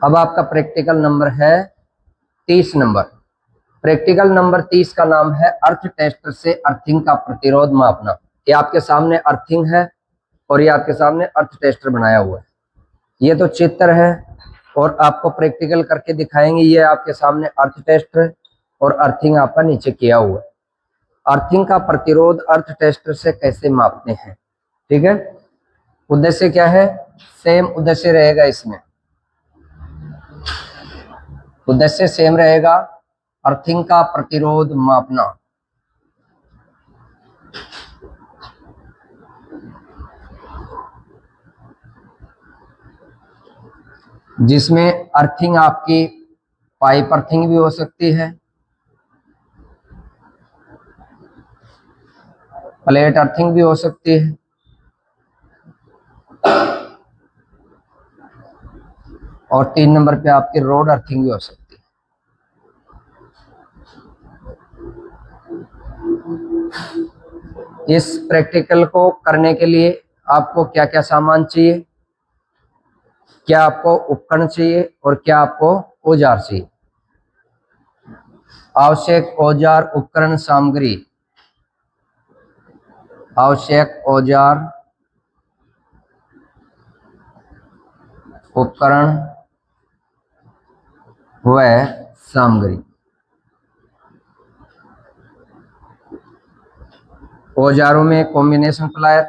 अब आपका practical number है 30 नंबर। प्रैक्टिकल नंबर 30 का नाम है अर्थ टेस्टर से अर्थिंग का प्रतिरोध मापना। ये आपके सामने अर्थिंग है और ये आपके सामने अर्थ टेस्टर बनाया हुआ है। ये तो चित्र है और आपको प्रैक्टिकल करके दिखाएंगे। ये आपके सामने अर्थ टेस्टर और अर्थिंग आपका नीचे किया हुआ है। अर्थिंग का प्रतिरोध अर्थ टेस्टर से कैसे मापते हैं, ठीक है। उद्देश्य क्या है, सेम उद्देश्य रहेगा इसमें, उद्देश्य सेम रहेगा, अर्थिंग का प्रतिरोध मापना। जिसमें अर्थिंग आपकी पाइप अर्थिंग भी हो सकती है, प्लेट अर्थिंग भी हो सकती है, और 3 नंबर पे आपकी रोड अर्थिंग भी हो सकती है। इस प्रैक्टिकल को करने के लिए आपको क्या क्या सामान चाहिए, क्या आपको उपकरण चाहिए और क्या आपको औजार चाहिए। आवश्यक औजार उपकरण सामग्री, आवश्यक औजार उपकरण व सामग्री। औजारों में combination plier,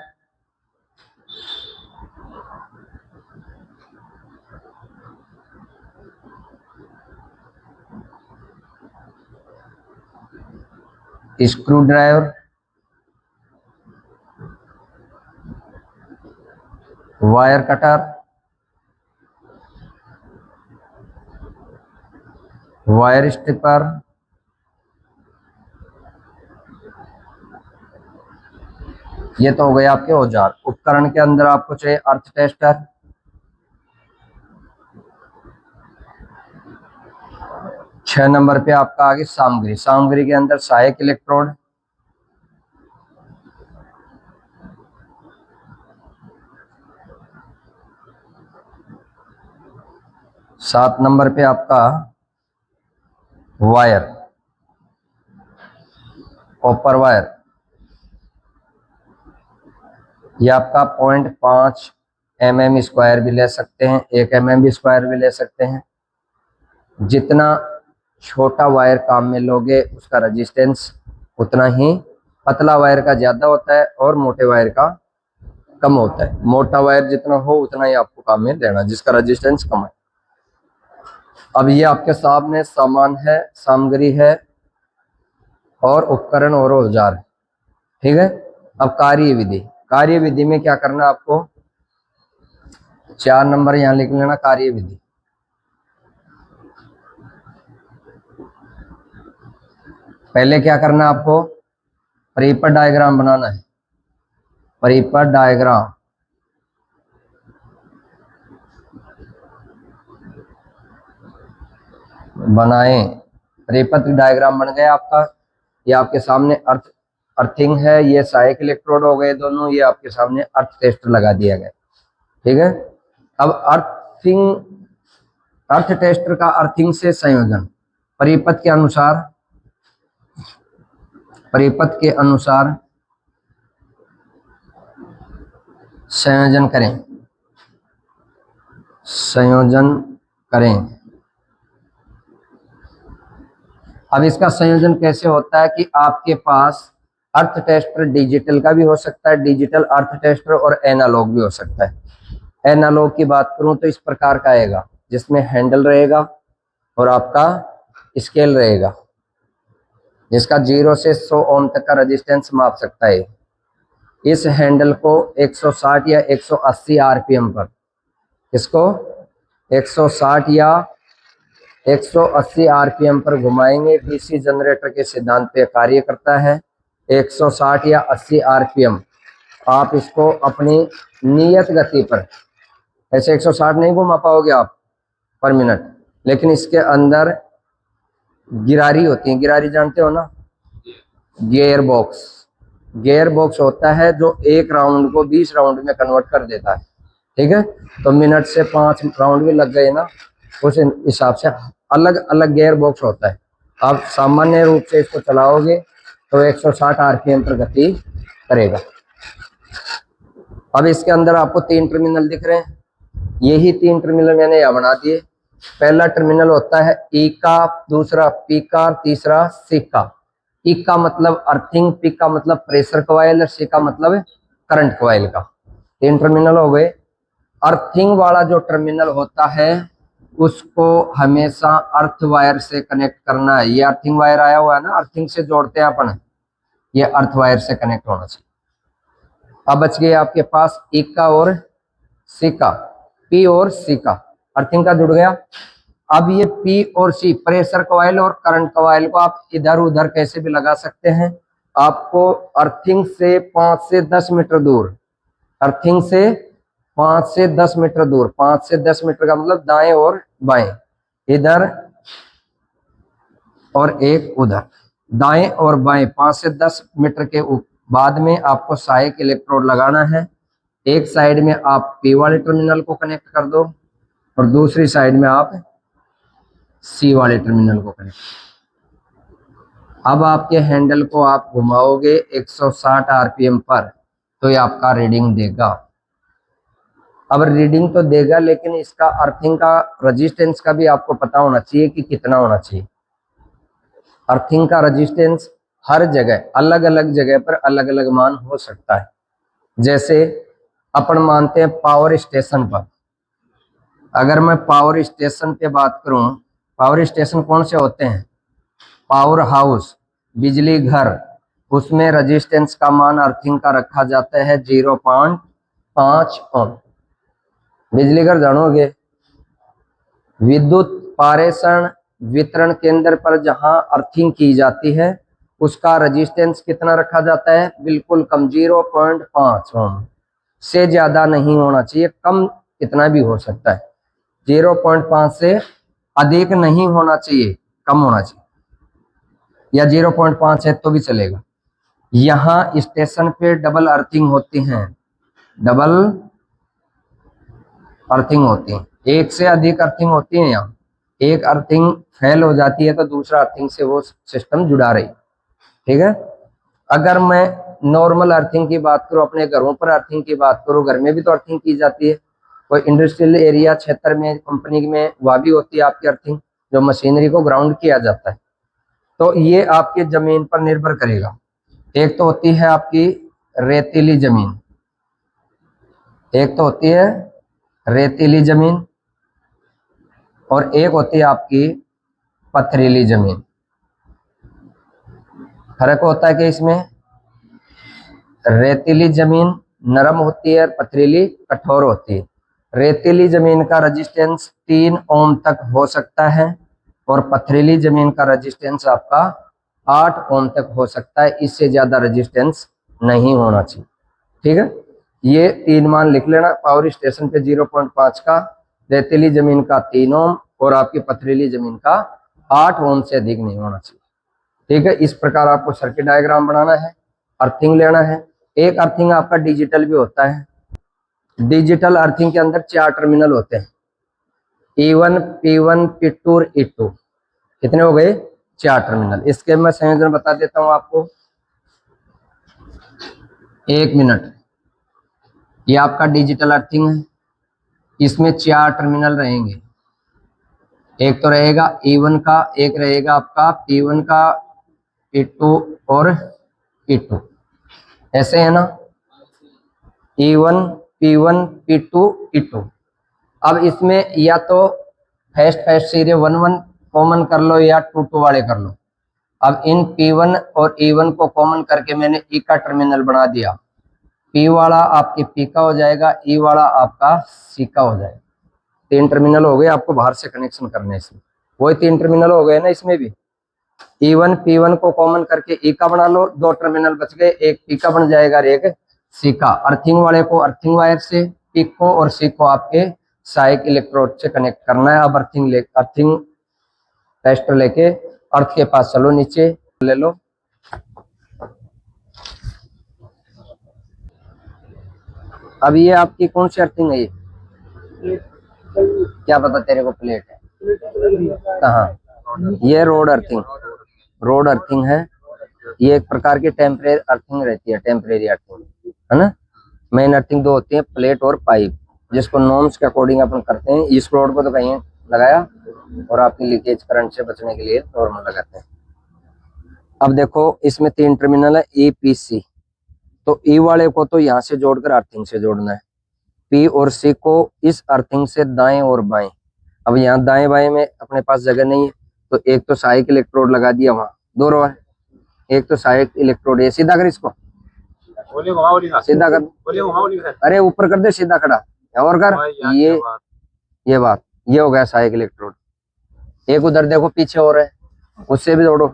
screw driver, wire cutter, wire stripper, ये तो हो गए आपके औजार। उपकरण के अंदर आपको चाहिए अर्थ टेस्टर, छह नंबर पे आपका आगे सामग्री। सामग्री के अंदर सहायक इलेक्ट्रोड, सात नंबर पे आपका वायर, कॉपर वायर, ये आपका 0.5 mm स्क्वायर भी ले सकते हैं, 1 mm स्क्वायर भी ले सकते हैं। जितना छोटा वायर काम में लोगे उसका रेजिस्टेंस उतना ही, पतला वायर का ज्यादा होता है और मोटे वायर का कम होता है। मोटा वायर जितना हो उतना ही आपको काम में लेना, जिसका रेजिस्टेंस कम है। अब ये आपके सामने सामान है, सामग्री है और उपकरण और औजार, ठीक है। अब कार्यविधि, कार्यविधि में क्या करना आपको, 4 नंबर यहां लिख लेना कार्यविधि। पहले क्या करना है आपको, परिपथ डायग्राम बनाना है। परिपथ डायग्राम बनाएं। परिपथ डायग्राम बन गया आपका। ये आपके सामने अर्थिंग है, ये सहायक इलेक्ट्रोड हो गए दोनों, ये आपके सामने अर्थ टेस्टर लगा दिया गया, ठीक है। अब अर्थ टेस्टर का अर्थिंग से संयोजन, परिपथ के अनुसार, परिपथ के अनुसार संयोजन करें, संयोजन करें। अब इसका संयोजन कैसे होता है कि आपके पास अर्थ टेस्टर डिजिटल का भी हो सकता है, डिजिटल अर्थ टेस्टर, और एनालॉग भी हो सकता है। एनालॉग की बात करूं तो इस प्रकार का आएगा, जिसमें हैंडल रहेगा और आपका स्केल रहेगा, जिसका 0 से 100 ओम तक का रेजिस्टेंस माप सकता है। इस हैंडल को 160 या 180 आरपीएम पर, इसको 160 या 180 आरपीएम पर घुमाएंगे। डीसी जनरेटर के सिद्धांत पे कार्य करता है। 160 या 80 आरपीएम आप इसको अपनी नियत गति पर, ऐसे 160 नहीं घुमा पाओगे आप पर मिनट, लेकिन इसके अंदर गिरारी होती है, गिरारी जानते हो ना, गियर बॉक्स, गियर बॉक्स होता है जो एक राउंड को 20 राउंड में कन्वर्ट कर देता है, ठीक है। तो मिनट से 5 राउंड भी लग गए ना, उस हिसाब से अलग अलग गियर बॉक्स होता है। आप सामान्य रूप से इसको चलाओगे तो 160 आरपीएम पर गति करेगा। अब इसके अंदर आपको 3 टर्मिनल दिख रहे हैं, यही 3 टर्मिनल मैंने यहाँ बना दिए। पहला टर्मिनल होता है ई का, दूसरा पी का, तीसरा सी का। ई का मतलब अर्थिंग, पी का मतलब प्रेशर कॉइल और सी का मतलब करंट कॉइल का। 3 टर्मिनल हो गए। अर्थिंग वाला जो टर्मिनल होता है उसको हमेशा अर्थ वायर से कनेक्ट करना है। ये अर्थिंग वायर आया हुआ है ना, अर्थिंग से जोड़ते हैं अपन, ये अर्थ वायर से कनेक्ट होना चाहिए। अब बच गए आपके पास ई का और सी का, पी और सी का, अर्थिंग का जुड़ गया। अब ये पी और सी प्रेशर कॉइल और करंट कॉइल को आप इधर उधर कैसे भी लगा सकते हैं। आपको अर्थिंग से 5 से 10 मीटर दूर, अर्थिंग से 5 से 10 मीटर दूर, 5 से 10 मीटर का मतलब दाएं और बाएं, इधर और एक उधर, दाएं और बाएं 5 से 10 मीटर के बाद में आपको सहायक इलेक्ट्रोड लगाना है। एक साइड में आप पी वाले टर्मिनल को कनेक्ट कर दो और दूसरी साइड में आप सी वाले टर्मिनल को कनेक्ट। अब आपके हैंडल को आप घुमाओगे 160 आरपीएम पर तो ये आपका रीडिंग देगा। अब रीडिंग तो देगा लेकिन इसका अर्थिंग का रेजिस्टेंस का भी आपको पता होना चाहिए कि कितना होना चाहिए। अर्थिंग का रेजिस्टेंस हर जगह अलग अलग जगह पर अलग अलग मान हो सकता है। जैसे अपन मानते हैं पावर स्टेशन पर, अगर मैं पावर स्टेशन पे बात करूं, पावर स्टेशन कौन से होते हैं, पावर हाउस, बिजली घर, उसमें रेजिस्टेंस का मान अर्थिंग का रखा जाता है 0.5 ओम। बिजली घर जानोगे, विद्युत पारेषण वितरण केंद्र पर जहां अर्थिंग की जाती है उसका रेजिस्टेंस कितना रखा जाता है, बिल्कुल कम 0.5 ओम, से ज्यादा नहीं होना चाहिए, कम कितना भी हो सकता है, 0.5 से अधिक नहीं होना चाहिए, कम होना चाहिए, या 0.5 है तो भी चलेगा। यहाँ स्टेशन पे डबल अर्थिंग होती हैं, डबल अर्थिंग होती है, एक से अधिक अर्थिंग होती है। यहाँ एक अर्थिंग फेल हो जाती है तो दूसरा अर्थिंग से वो सिस्टम जुड़ा रही, ठीक है। अगर मैं नॉर्मल अर्थिंग की बात करूं, अपने घरों पर अर्थिंग की बात करूं, घर में भी तो अर्थिंग की जाती है, कोई इंडस्ट्रियल एरिया क्षेत्र में कंपनी में वहां भी होती है आपकी अर्थिंग, जो मशीनरी को ग्राउंड किया जाता है। तो ये आपके जमीन पर निर्भर करेगा। एक तो होती है आपकी रेतीली जमीन, एक तो होती है रेतीली जमीन और एक होती है आपकी पथरीली जमीन। फर्क होता है कि इसमें रेतीली जमीन नरम होती है और पथरीली कठोर होती है। रेतीली जमीन का रेजिस्टेंस 3 ओम तक हो सकता है और पथरीली जमीन का रेजिस्टेंस आपका 8 ओम तक हो सकता है, इससे ज्यादा रेजिस्टेंस नहीं होना चाहिए, ठीक है। ये 3 मान लिख लेना, पावर स्टेशन पे 0.5 का, रेतीली जमीन का 3 ओम और आपकी पथरीली जमीन का 8 ओम से अधिक नहीं होना चाहिए, ठीक है। इस प्रकार आपको सर्किट डायग्राम बनाना है, अर्थिंग लेना है। एक अर्थिंग आपका डिजिटल भी होता है। डिजिटल अर्थिंग के अंदर 4 टर्मिनल होते हैं, E1, P1, P2 और E2। कितने हो गए, 4 टर्मिनल। इसके मैं संयोजन बता देता हूं आपको, 1 मिनट। ये आपका डिजिटल अर्थिंग है, इसमें 4 टर्मिनल रहेंगे। एक तो रहेगा E1 का, एक रहेगा आपका P1 का, P2 और P2, ऐसे है ना, E1, P1, P2, E2। अब इसमें या तो फर्स्ट सीरीज 1-1 कॉमन कर लो या 2-2 वाले कर लो। अब इन P1 और E1 को कॉमन करके मैंने E का टर्मिनल बना दिया, P वाला आपके P का हो जाएगा, E वाला आपका C का हो जाएगा। 3 टर्मिनल हो गए, आपको बाहर से कनेक्शन करने इसमें, वही 3 टर्मिनल हो गए ना इसमें भी। E1, P1 को कॉमन करके E का बना लो, 2 टर्मिनल बच गए, एक P का बन जाएगा और एक C का। अर्थिंग वाले को अर्थिंग वायर से, P को और C को आपके सहायक इलेक्ट्रोड से कनेक्ट करना है। अब अर्थिंग टेस्टर लेके अर्थ के पास चलो, नीचे ले लो। अब ये आपकी कौन सी अर्थिंग है, ये क्या पता तेरे को, प्लेट है। कहाँ? ये रोड अर्थिंग, रोड अर्थिंग है। ये एक प्रकार की टेम्परेरी अर्थिंग रहती है, टेम्परेरी अर्थिंग, है ना। मेन अर्थिंग दो होती है, प्लेट और पाइप, जिसको नॉर्म्स के अकॉर्डिंग अपन करते हैं। इस रोड को तो कहीं लगाया और आपकी लीकेज करंट से बचने के लिए नॉर्मल लगाते हैं। अब देखो इसमें 3 टर्मिनल है ए पी सी, तो ई वाले को तो यहाँ से जोड़कर अर्थिंग से जोड़ना है, पी और सी को इस अर्थिंग से दाएं और बाएं। अब यहाँ दाएं बाएं में अपने पास जगह नहीं है, तो एक तो सहायक इलेक्ट्रोड लगा दिया वहां, दो रो है, एक तो सहायक इलेक्ट्रोड है। सीधा कर इसको, सीधा कर, अरे ऊपर कर दे सीधा खड़ा, और कर। ये बात, ये हो गया सहायक इलेक्ट्रोड। एक उधर देखो पीछे हो रहा है, उससे भी जोड़ो।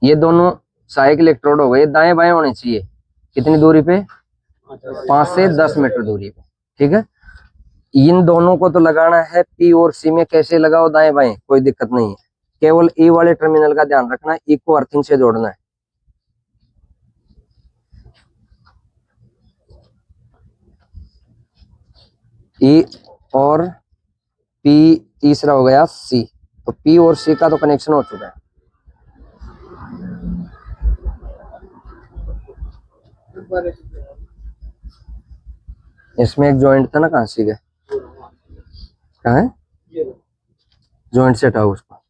ये दोनों सहायक इलेक्ट्रोड हो गए, दाएं बाएं होने चाहिए। कितनी दूरी पे? 5 से 10 मीटर दूरी पे, ठीक है। इन दोनों को तो लगाना है पी और सी में, कैसे लगाओ दाएं बाएं, कोई दिक्कत नहीं है। केवल ई वाले टर्मिनल का ध्यान रखना, ई को अर्थिंग से जोड़ना है। ई और पी, तीसरा हो गया सी, तो पी और सी का तो कनेक्शन हो चुका है। इसमें एक जॉइंट था ना, कहाँ सी गए, कहाँ है जॉइंट से हटाओ उसको।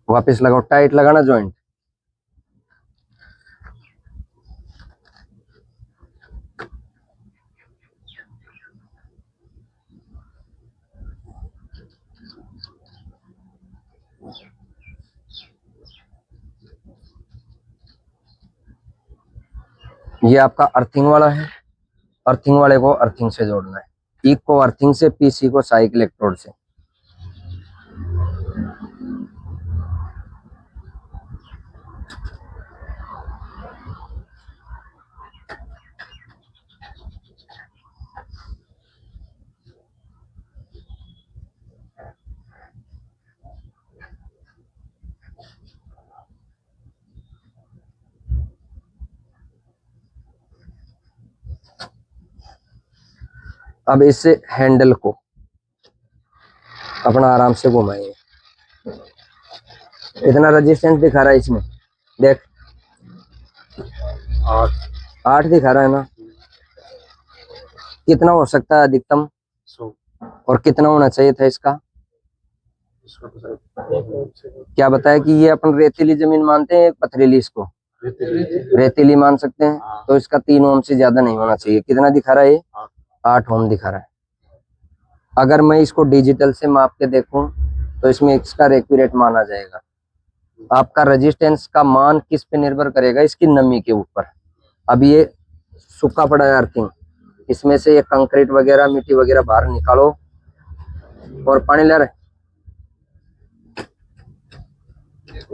वापस लगाओ, टाइट लगाना जॉइंट। ये आपका अर्थिंग वाला है, अर्थिंग वाले को अर्थिंग से जोड़ना है, ई को अर्थिंग से, पीसी को सहायक इलेक्ट्रोड से। अब इस हैंडल को अपना आराम से घुमाएंगे। इतना रेजिस्टेंस दिखा रहा है इसमें, देख 8 दिखा रहा है ना। कितना हो सकता है अधिकतम, 100, और कितना होना चाहिए था इसका? क्या बताया कि ये अपन रेतीली जमीन मानते हैं, पथरीली, इसको रेतीली मान सकते हैं। तो इसका 3 ओम से ज्यादा नहीं होना चाहिए। कितना दिखा रहा है ये? 8 ओम दिखा रहा है। अगर मैं इसको डिजिटल से माप के देखूं तो इसमें इसका एक्यूरेट माना जाएगा। आपका रेजिस्टेंस का मान किस पे निर्भर करेगा? इसकी नमी के ऊपर। अब ये सूखा पड़ा है अर्थिंग, इसमें से ये कंक्रीट वगैरह, मिट्टी वगैरह बाहर निकालो और पानी ले रहे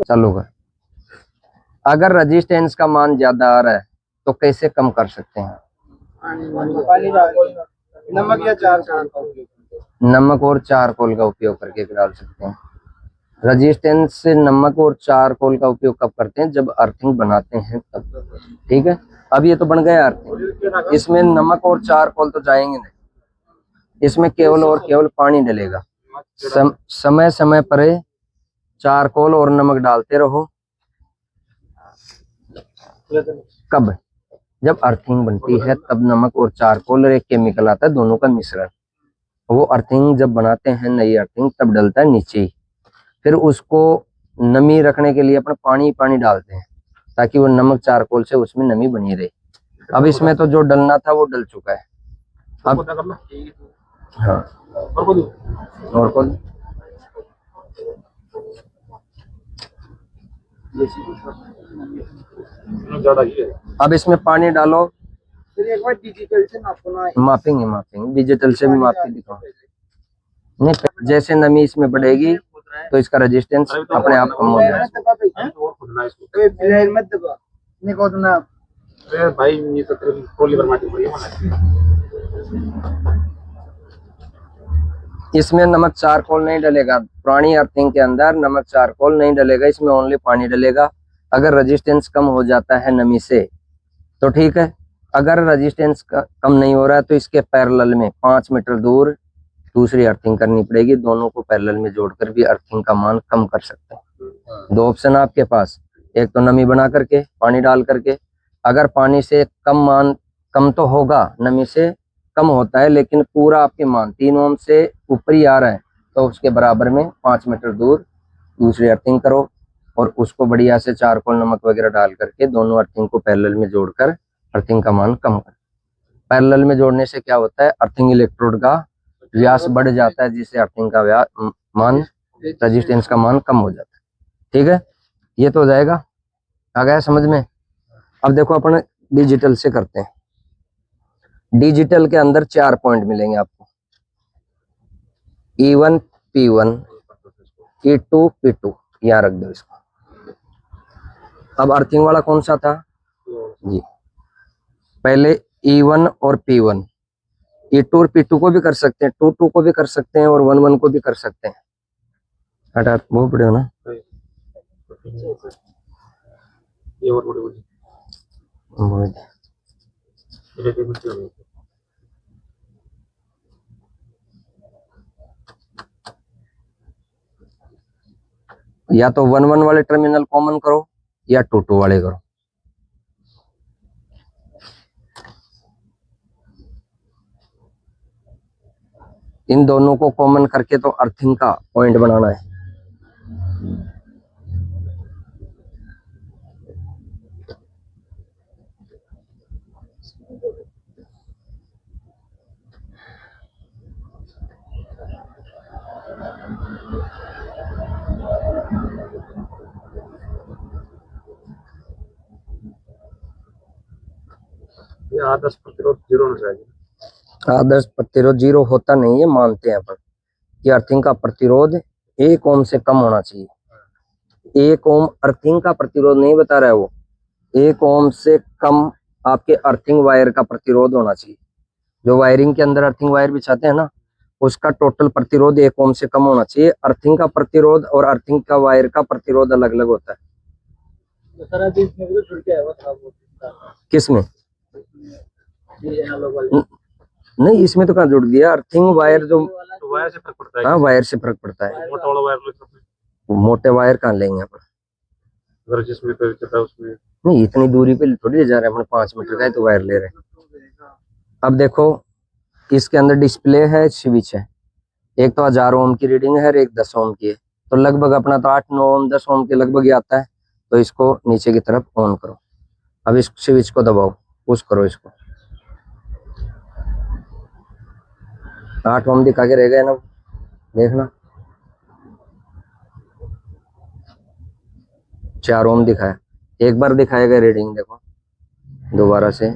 चालू कर। अगर रेजिस्टेंस का मान ज्यादा आ रहा है तो कैसे कम कर सकते हैं? नमक या चारकोल, नमक और चारकोल का उपयोग करके डाल सकते हैं। रेजिस्टेंस से नमक और चारकोल का उपयोग कब करते हैं? जब अर्थिंग बनाते हैं तब, ठीक है। अब ये तो बन गया अर्थिंग, इसमें नमक और चारकोल तो जाएंगे नहीं, इसमें केवल और केवल पानी डलेगा। समय समय पर चारकोल और नमक डालते रहो। कब? जब अर्थिंग बनती है तब नमक और चारकोल और एक केमिकल आता है, दोनों का मिश्रण। वो अर्थिंग जब बनाते हैं नई अर्थिंग तब डलता है नीचे ही। फिर उसको नमी रखने के लिए अपन पानी डालते हैं ताकि वो नमक चारकोल से उसमें नमी बनी रहे। अब इसमें तो जो डलना था वो डल चुका है। अब हाँ, और कौन? अब इसमें पानी डालो। एक बार डिजिटल से मापेंगे डिजिटल से भी माप के दिखाओ। नहीं, जैसे नमी इसमें बढ़ेगी तो इसका रेजिस्टेंस अपने आप कम हो जाएगा। इसमें नमक चारकोल नहीं डलेगा, पुरानी अर्थिंग के अंदर नमक चारकोल नहीं डलेगा, इसमें ओनली पानी डलेगा। अगर रेजिस्टेंस कम हो जाता है नमी से तो ठीक है, अगर रेजिस्टेंस कम नहीं हो रहा है तो इसके पैरेलल में 5 मीटर दूर दूसरी अर्थिंग करनी पड़ेगी। दोनों को पैरेलल में जोड़कर भी अर्थिंग का मान कम कर सकते हैं। दो ऑप्शन है आपके पास, एक तो नमी बना करके पानी डाल करके, अगर पानी से कम मान, कम तो होगा, नमी से कम होता है लेकिन पूरा आपके मान 3 ओम से ऊपर ही आ रहा है तो उसके बराबर में 5 मीटर दूर दूसरी अर्थिंग करो और उसको बढ़िया से चारकोल नमक वगैरह डाल करके दोनों अर्थिंग को पैरेलल में जोड़कर अर्थिंग का मान कम कर। पैरेलल में जोड़ने से क्या होता है, अर्थिंग इलेक्ट्रोड का व्यास बढ़ जाता है जिससे अर्थिंग का मान, रेजिस्टेंस का मान कम हो जाता है। ठीक है, ये तो हो जाएगा, आ गया समझ में। अब देखो अपन डिजिटल से करते हैं। डिजिटल के अंदर 4 पॉइंट मिलेंगे आपको, E1 P1 E2 P2, यहाँ रख दो इसको। अब अर्थिंग वाला कौन सा था जी, पहले E1 और P1, E2 और P2 को भी कर सकते हैं, 2 को भी कर सकते हैं और 1 को भी कर सकते हैं। हटा वो पड़े हो ना, ये और या तो 1 वाले टर्मिनल कॉमन करो या 2 वाले करो। इन दोनों को कॉमन करके तो अर्थिंग का पॉइंट बनाना है। ये आदर्श प्रतिरोध जीरो होना चाहिए। आदर्श प्रतिरोध जीरो होता नहीं है, मानते हैं अपन कि अर्थिंग का प्रतिरोध 1 ओम से कम होना चाहिए। 1 ओम अर्थिंग का प्रतिरोध नहीं बता रहा है वो, 1 ओम से कम आपके अर्थिंग वायर का प्रतिरोध होना चाहिए। जो वायरिंग के अंदर अर्थिंग वायर बिछाते हैं ना, उसका टोटल प्रतिरोध 1 ओम से कम होना चाहिए। अर्थिंग का प्रतिरोध और अर्थिंग का वायर का प्रतिरोध अलग अलग होता है। किसमें नहीं, इसमें तो कहाँ जुड़ दिया, अर्थिंग वायर जो वायर से फर्क पड़ता है। हाँ, वायर से फर्क पड़ता है, मोटा वाला वायर, मोटे वायर कहाँ लेंगे अपन, अगर जिसमें उसमें नहीं, इतनी दूरी पे थोड़ी ले जा रहे हैं अपन, 5 मीटर का है तो वायर ले रहे हैं। अब देखो इसके अंदर डिस्प्ले है, स्विच है, एक तो 1000 ओम की रीडिंग है और एक 10 ओम की है, तो लगभग अपना तो 8-9 ओम 10 ओम के लगभग ही आता है। तो इसको नीचे की तरफ ऑन करो। अब इस स्विच को दबाओ, पुश करो इसको, 8 ओम दिखा के रह गए ना, देखना 4 ओम दिखाया, एक बार दिखाएगा रीडिंग, देखो दोबारा से,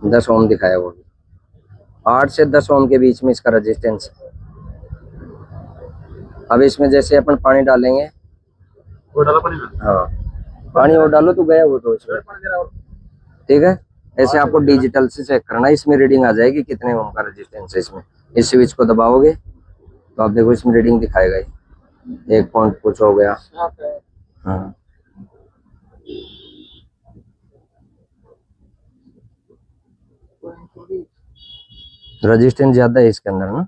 दस ओम दिखाया, वो 8 से 10 ओम के बीच में इसका रेजिस्टेंस। अब इसमें जैसे अपन पानी डालेंगे, वो डाला पानी में, हाँ पानी और डालो तो गया वो तो इसमें, ठीक है। ऐसे आपको डिजिटल से चेक करना है, इसमें रीडिंग आ जाएगी कितने ओम का रेजिस्टेंस है इसमें। इस स्विच को दबाओगे तो आप देखो इसमें रीडिंग दिखाएगा, 1 पॉइंट कुछ हो गया। हाँ, रेजिस्टेंस ज्यादा है इसके अंदर ना।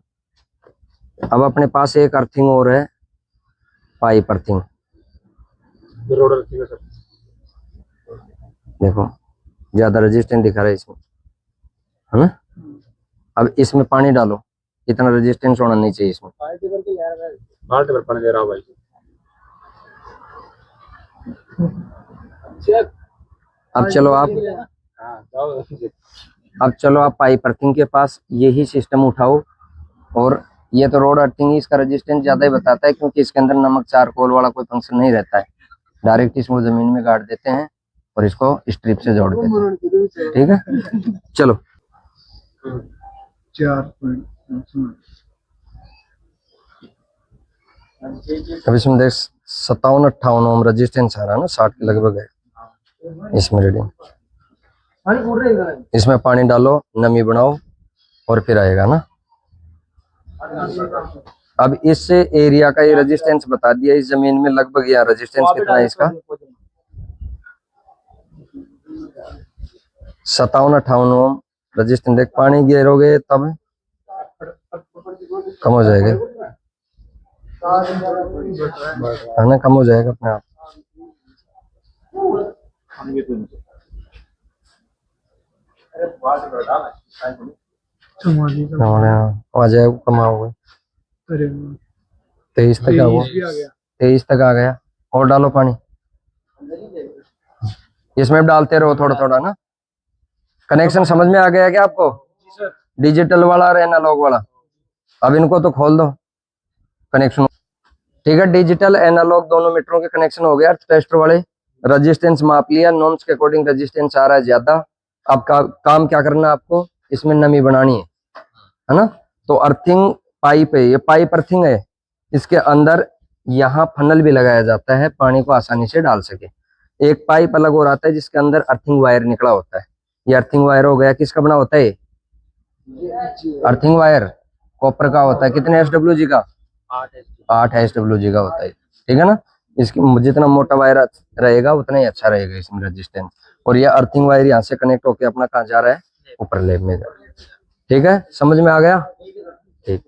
अब अपने पास एक अर्थिंग और है, पाइप अर्थिंग, देखो ज्यादा रेजिस्टेंस दिखा रहा है इसमें, है ना। अब इसमें पानी डालो, इतना रेजिस्टेंस होना नहीं चाहिए इसमें। बाल्टी भर पानी दे रहा हूं भाई। अब चलो आप पाइप अर्थिंग के पास यही सिस्टम उठाओ, और ये तो रोड अर्थिंग, इसका रेजिस्टेंस ज्यादा ही बताता है क्योंकि इसके अंदर नमक चारकोल वाला कोई फंक्शन नहीं रहता है। डायरेक्ट इसको जमीन में गाड़ देते हैं और इसको स्ट्रिप से जोड़ देते हैं, ठीक है। चलो 4 अब इसमें देख 57-58 ओम रेजिस्टेंस आ रहा है ना, 60 के लगभग है इसमें रीडिंग। इसमें पानी डालो, नमी बनाओ और फिर आएगा ना। अब इस एरिया का ये रेजिस्टेंस बता दिया, इस जमीन में लगभग यहाँ रेजिस्टेंस कितना है इसका, 57-58 ओम रेजिस्टेंस। देख पानी गिरोगे तब कम हो जाएगा, है ना, कम हो जाएगा अपने आप। आ जाएगा, कमाओगे 23 तक आ गया, 23 तक आ गया। और डालो पानी, इसमें डालते रहो थोड़ा थोड़ा ना। कनेक्शन समझ में आ गया क्या आपको, डिजिटल वाला और एनालॉग वाला? अब इनको तो खोल दो कनेक्शन। ठीक है, डिजिटल एनालॉग दोनों मीटरों के कनेक्शन हो गया। टेस्टर वाले रेजिस्टेंस माप लिया, नॉर्म्स के अकॉर्डिंग रेजिस्टेंस आ रहा है ज्यादा। अब काम क्या करना है आपको, इसमें नमी बनानी है ना। तो अर्थिंग पाइप है, ये पाइप अर्थिंग है, इसके अंदर यहाँ फनल भी लगाया जाता है, पानी को आसानी से डाल सके। एक पाइप अलग हो रहा है जिसके अंदर अर्थिंग वायर निकला होता है। ये अर्थिंग वायर हो गया, किसका बना होता है? अर्थिंग वायर कॉपर का होता है। कितने SWG का? 8 SWG का होता है, ठीक है ना। इसकी जितना मोटा वायर रहेगा उतना ही अच्छा रहेगा इसमें रेजिस्टेंस। और ये अर्थिंग वायर यहाँ से कनेक्ट होकर अपना कहाँ जा रहा है, ऊपर लेब में जा रहा है। ठीक है, समझ में आ गया? ठीक।